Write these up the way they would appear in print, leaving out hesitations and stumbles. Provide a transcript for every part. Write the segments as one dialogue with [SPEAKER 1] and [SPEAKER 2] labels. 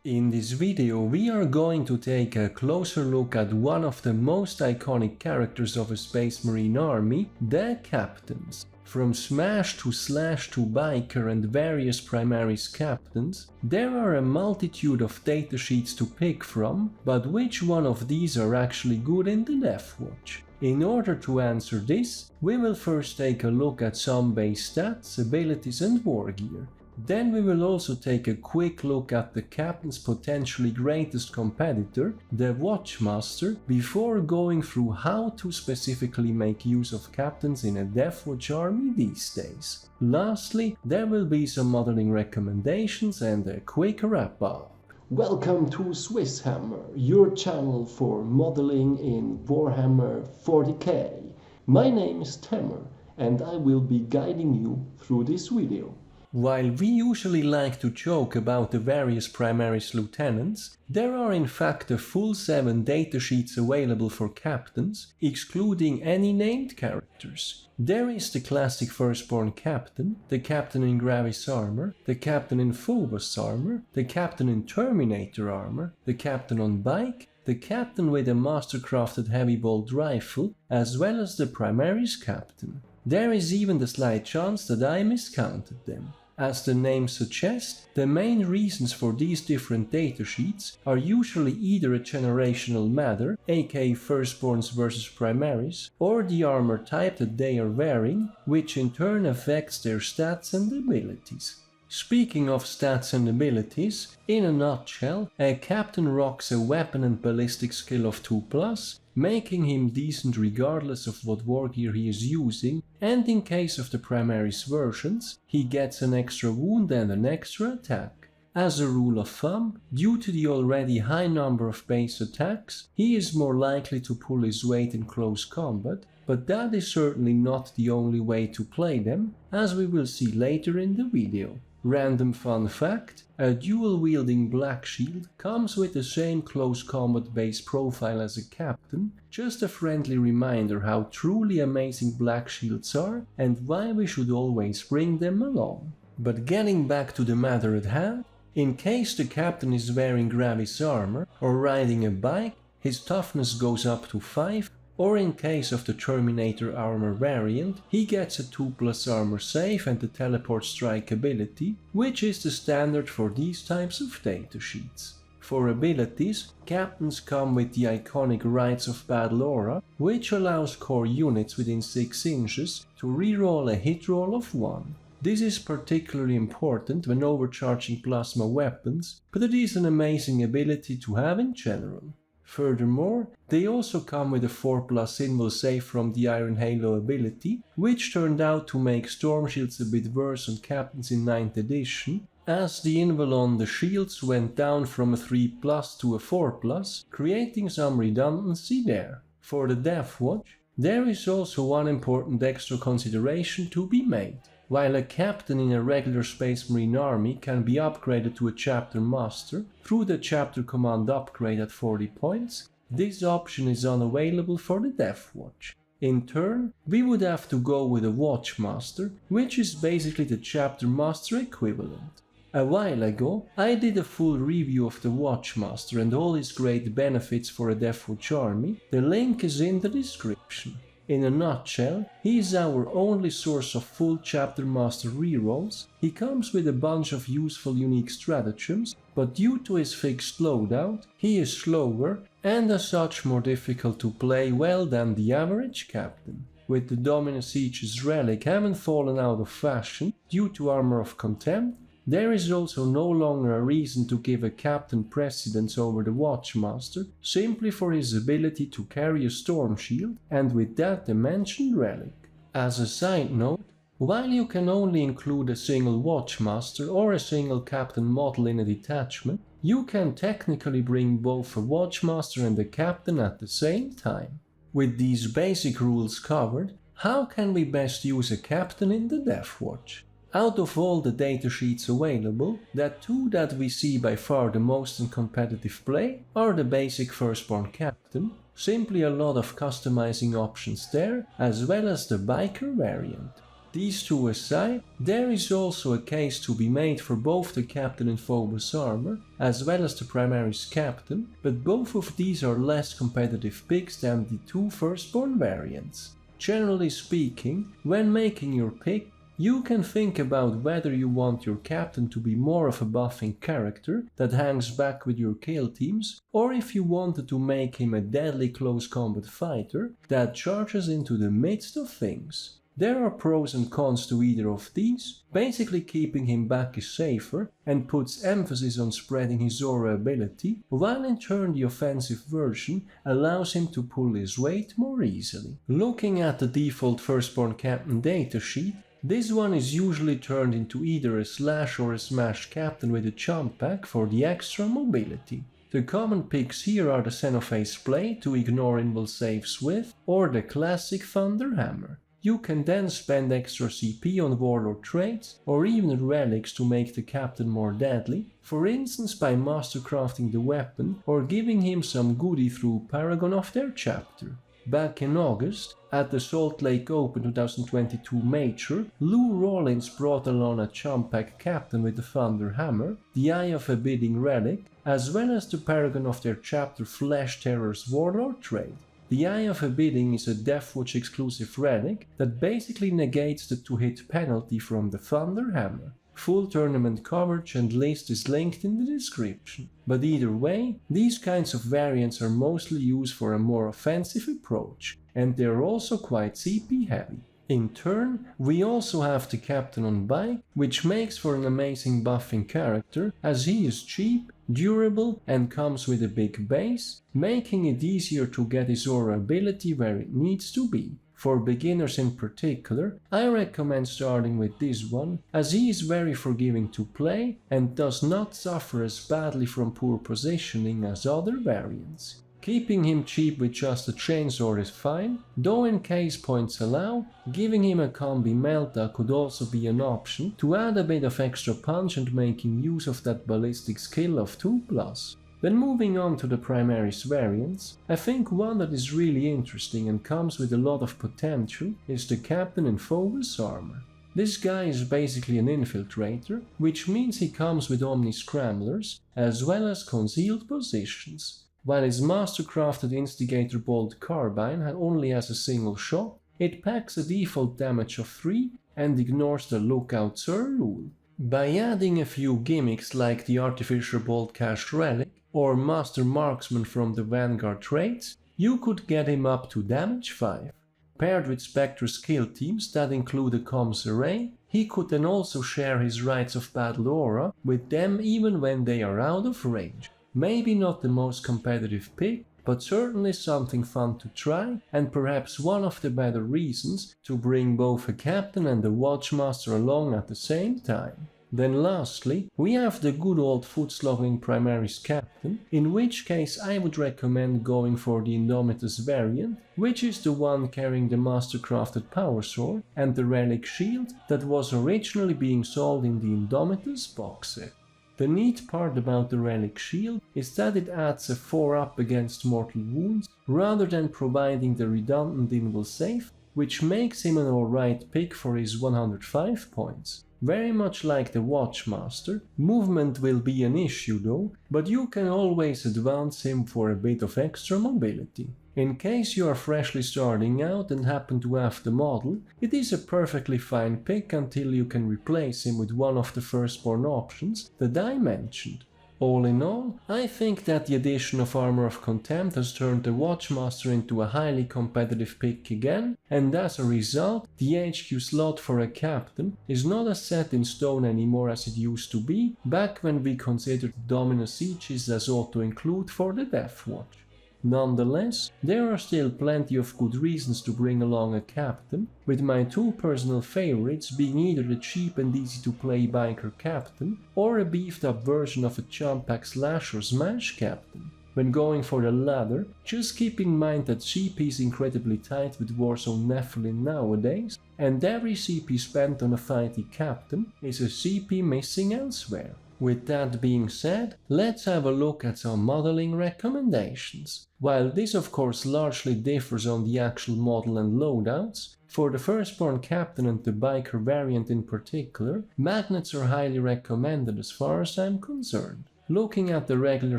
[SPEAKER 1] In this video we are going to take a closer look at one of the most iconic characters of a Space Marine army, the Captains. From Smash to Slash to Biker and various Primaris Captains, there are a multitude of datasheets to pick from, but which one of these are actually good in the Deathwatch? In order to answer this, we will first take a look at some base stats, abilities and wargear. Then we will also take a quick look at the Captain's potentially greatest competitor, the Watchmaster, before going through how to specifically make use of Captains in a Deathwatch army these days. Lastly, there will be some modeling recommendations and a quick wrap-up.
[SPEAKER 2] Welcome to SwissHammer, your channel for modeling in Warhammer 40k. My name is Tammer and I will be guiding you through this video.
[SPEAKER 1] While we usually like to joke about the various Primaris lieutenants, there are in fact a full 7 datasheets available for Captains, excluding any named characters. There is the classic Firstborn Captain, the Captain in Gravis Armor, the Captain in Phobos Armor, the Captain in Terminator Armor, the Captain on Bike, the Captain with a mastercrafted heavy bolt rifle, as well as the Primaris Captain. There is even the slight chance that I miscounted them. As the name suggests, the main reasons for these different datasheets are usually either a generational matter, aka Firstborns versus Primaris, or the armor type that they are wearing, which in turn affects their stats and abilities. Speaking of stats and abilities, in a nutshell, a Captain rocks a weapon and ballistic skill of 2+, making him decent regardless of what wargear he is using, and in case of the Primaris versions, he gets an extra wound and an extra attack. As a rule of thumb, due to the already high number of base attacks, he is more likely to pull his weight in close combat, but that is certainly not the only way to play them, as we will see later in the video. Random fun fact, a dual-wielding black shield comes with the same close combat base profile as a Captain, just a friendly reminder how truly amazing black shields are and why we should always bring them along. But getting back to the matter at hand, in case the Captain is wearing Gravis armor or riding a bike, his toughness goes up to 5, or in case of the Terminator armor variant, he gets a 2+ armor save and the teleport strike ability, which is the standard for these types of datasheets. For abilities, Captains come with the iconic Rites of Battle aura, which allows core units within 6 inches to reroll a hit roll of 1. This is particularly important when overcharging plasma weapons, but it is an amazing ability to have in general. Furthermore, they also come with a 4+ invul save from the Iron Halo ability, which turned out to make storm shields a bit worse on Captains in 9th edition, as the invul on the shields went down from a 3+ to a 4+, creating some redundancy there. For the Deathwatch, there is also one important extra consideration to be made. While a Captain in a regular Space Marine army can be upgraded to a Chapter Master through the Chapter Command upgrade at 40 points, this option is unavailable for the Deathwatch. In turn, we would have to go with a Watchmaster, which is basically the Chapter Master equivalent. A while ago, I did a full review of the Watchmaster and all his great benefits for a Deathwatch army. The link is in the description. In a nutshell, he is our only source of full Chapter Master rerolls. He comes with a bunch of useful unique stratagems, but due to his fixed loadout, he is slower and as such more difficult to play well than the average Captain. With the Dominus Siege's Relic having fallen out of fashion due to Armor of Contempt, there is also no longer a reason to give a Captain precedence over the Watchmaster, simply for his ability to carry a storm shield and with that the mentioned relic. As a side note, while you can only include a single Watchmaster or a single Captain model in a detachment, you can technically bring both a Watchmaster and a Captain at the same time. With these basic rules covered, how can we best use a Captain in the Deathwatch? Out of all the datasheets available, the 2 that we see by far the most in competitive play are the basic Firstborn Captain, simply a lot of customizing options there, as well as the Biker variant. These two aside, there is also a case to be made for both the Captain and Phobos Armor, as well as the Primaris Captain, but both of these are less competitive picks than the two Firstborn variants. Generally speaking, when making your pick, you can think about whether you want your captain to be more of a buffing character that hangs back with your kill teams, or if you wanted to make him a deadly close combat fighter that charges into the midst of things. There are pros and cons to either of these. Basically keeping him back is safer and puts emphasis on spreading his aura ability, while in turn the offensive version allows him to pull his weight more easily. Looking at the default Firstborn Captain datasheet, this one is usually turned into either a slash or a smash captain with a jump pack for the extra mobility. The common picks here are the Xenophase plate to ignore invul saves with, or the classic Thunderhammer. You can then spend extra CP on warlord traits or even relics to make the captain more deadly, for instance by mastercrafting the weapon or giving him some goodie through Paragon of their chapter. Back in August, at the Salt Lake Open 2022 Major, Lou Rollins brought along a Chumpack captain with the Thunderhammer, the Eye of a Bidding relic, as well as the Paragon of their chapter Flesh Terror's warlord trait. The Eye of a Bidding is a Deathwatch exclusive relic that basically negates the 2-hit penalty from the Thunderhammer. Full tournament coverage and list is linked in the description. But either way, these kinds of variants are mostly used for a more offensive approach, and they are also quite CP heavy. In turn, we also have the Captain on bike, which makes for an amazing buffing character as he is cheap, durable and comes with a big base, making it easier to get his aura ability where it needs to be. For beginners in particular, I recommend starting with this one as he is very forgiving to play and does not suffer as badly from poor positioning as other variants. Keeping him cheap with just a chainsword is fine, though in case points allow, giving him a combi melta could also be an option to add a bit of extra punch and making use of that ballistic skill of 2+. Then moving on to the Primaris variants, I think one that is really interesting and comes with a lot of potential is the Captain in Phobos Armor. This guy is basically an Infiltrator, which means he comes with omni-scramblers as well as concealed positions. While his mastercrafted Instigator Bolt Carbine only has a single shot, it packs a default damage of 3 and ignores the Lookout Sir rule. By adding a few gimmicks like the Artificial Bolt Cast Relic or Master Marksman from the Vanguard traits, you could get him up to damage 5. Paired with Spectre's kill teams that include a comms array, he could then also share his Rites of Battle aura with them even when they are out of range. Maybe not the most competitive pick, but certainly something fun to try and perhaps one of the better reasons to bring both a captain and a watchmaster along at the same time. Then lastly, we have the good old foot-slogging Primaris Captain, in which case I would recommend going for the Indomitus variant, which is the one carrying the mastercrafted power sword and the relic shield that was originally being sold in the Indomitus box set. The neat part about the relic shield is that it adds a 4-up against mortal wounds rather than providing the redundant invul save, which makes him an alright pick for his 105 points. Very much like the Watchmaster, movement will be an issue though, but you can always advance him for a bit of extra mobility. In case you are freshly starting out and happen to have the model, it is a perfectly fine pick until you can replace him with one of the Firstborn options that I mentioned. All in all, I think that the addition of Armor of Contempt has turned the Watchmaster into a highly competitive pick again, and as a result, the HQ slot for a captain is not as set in stone anymore as it used to be back when we considered Dominus Sieges as auto-include for the Deathwatch. Nonetheless, there are still plenty of good reasons to bring along a captain, with my two personal favorites being either the cheap and easy to play biker captain or a beefed up version of a Chumpack slash or smash captain. When going for the latter, just keep in mind that CP is incredibly tight with Warzone Nephilim nowadays, and every CP spent on a fighty captain is a CP missing elsewhere. With that being said, let's have a look at some modeling recommendations. While this of course largely differs on the actual model and loadouts, For the Firstborn Captain and the biker variant in particular, magnets are highly recommended as far as I'm concerned. Looking at the regular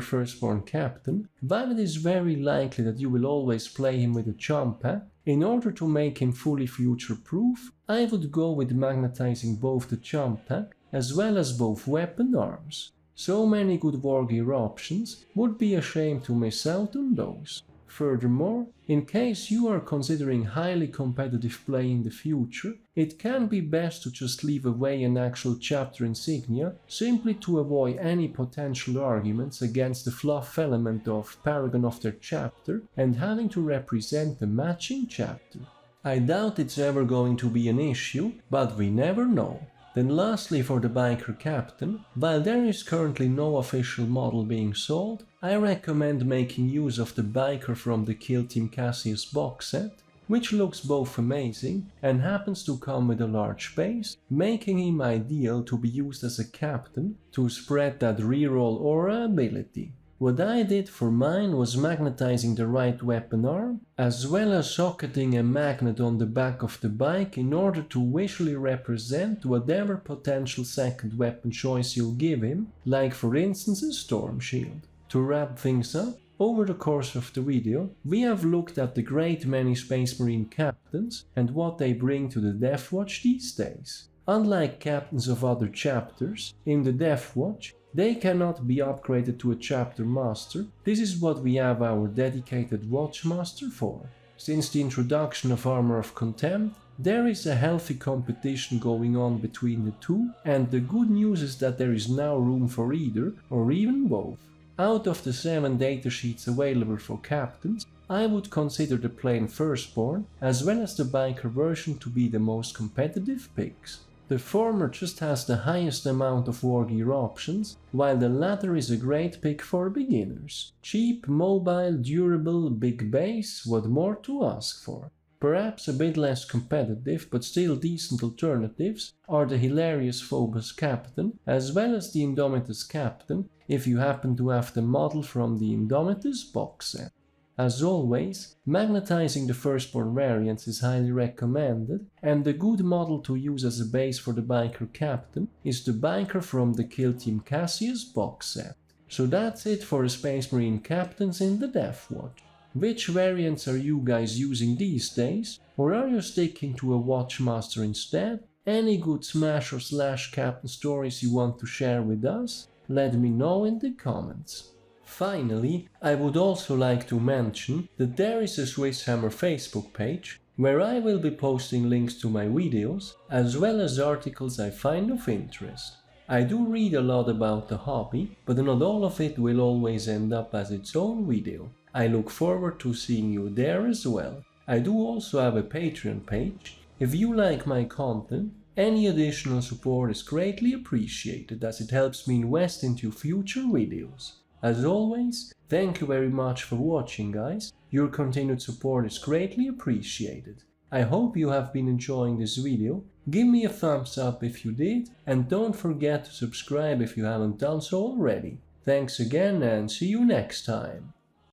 [SPEAKER 1] Firstborn Captain, while it is very likely that you will always play him with a jump pack, in order to make him fully future-proof, I would go with magnetizing both the jump pack as well as both weapon arms. So many good wargear options, would be a shame to miss out on those. Furthermore, in case you are considering highly competitive play in the future, it can be best to just leave away an actual chapter insignia simply to avoid any potential arguments against the fluff element of paragon of their chapter and having to represent the matching chapter. I doubt it's ever going to be an issue, but we never know. Then lastly for the biker captain, while there is currently no official model being sold, I recommend making use of the biker from the KT Cassius box set, which looks both amazing and happens to come with a large base, making him ideal to be used as a captain to spread that reroll aura ability. What I did for mine was magnetizing the right weapon arm, as well as socketing a magnet on the back of the bike in order to visually represent whatever potential second weapon choice you'll give him, like for instance a storm shield. To wrap things up, over the course of the video, we have looked at the great many Space Marine captains and what they bring to the Deathwatch these days. Unlike captains of other chapters, in the Deathwatch, they cannot be upgraded to a chapter master. This is what we have our dedicated watchmaster for. Since the introduction of Armor of Contempt, there is a healthy competition going on between the two, and the good news is that there is now room for either, or even both. Out of the 7 datasheets available for captains, I would consider the plain Firstborn as well as the biker version to be the most competitive picks. The former just has the highest amount of wargear options, while the latter is a great pick for beginners. Cheap, mobile, durable, big base, what more to ask for? Perhaps a bit less competitive but still decent alternatives are the hilarious Phobos Captain as well as the Indomitus Captain if you happen to have the model from the Indomitus box set. As always, magnetizing the Firstborn variants is highly recommended, and a good model to use as a base for the biker captain is the biker from the KT Cassius box set. So that's it for the Space Marine captains in the Deathwatch. Which variants are you guys using these days, or are you sticking to a Watchmaster instead? Any good Smash or Slash captain stories you want to share with us? Let me know in the comments. Finally, I would also like to mention that there is a SwissHammer Facebook page where I will be posting links to my videos as well as articles I find of interest. I do read a lot about the hobby, but not all of it will always end up as its own video. I look forward to seeing you there as well. I do also have a Patreon page. If you like my content, any additional support is greatly appreciated as it helps me invest into future videos. As always, thank you very much for watching guys, your continued support is greatly appreciated. I hope you have been enjoying this video, give me a thumbs up if you did, and don't forget to subscribe if you haven't done so already. Thanks again and see you next time.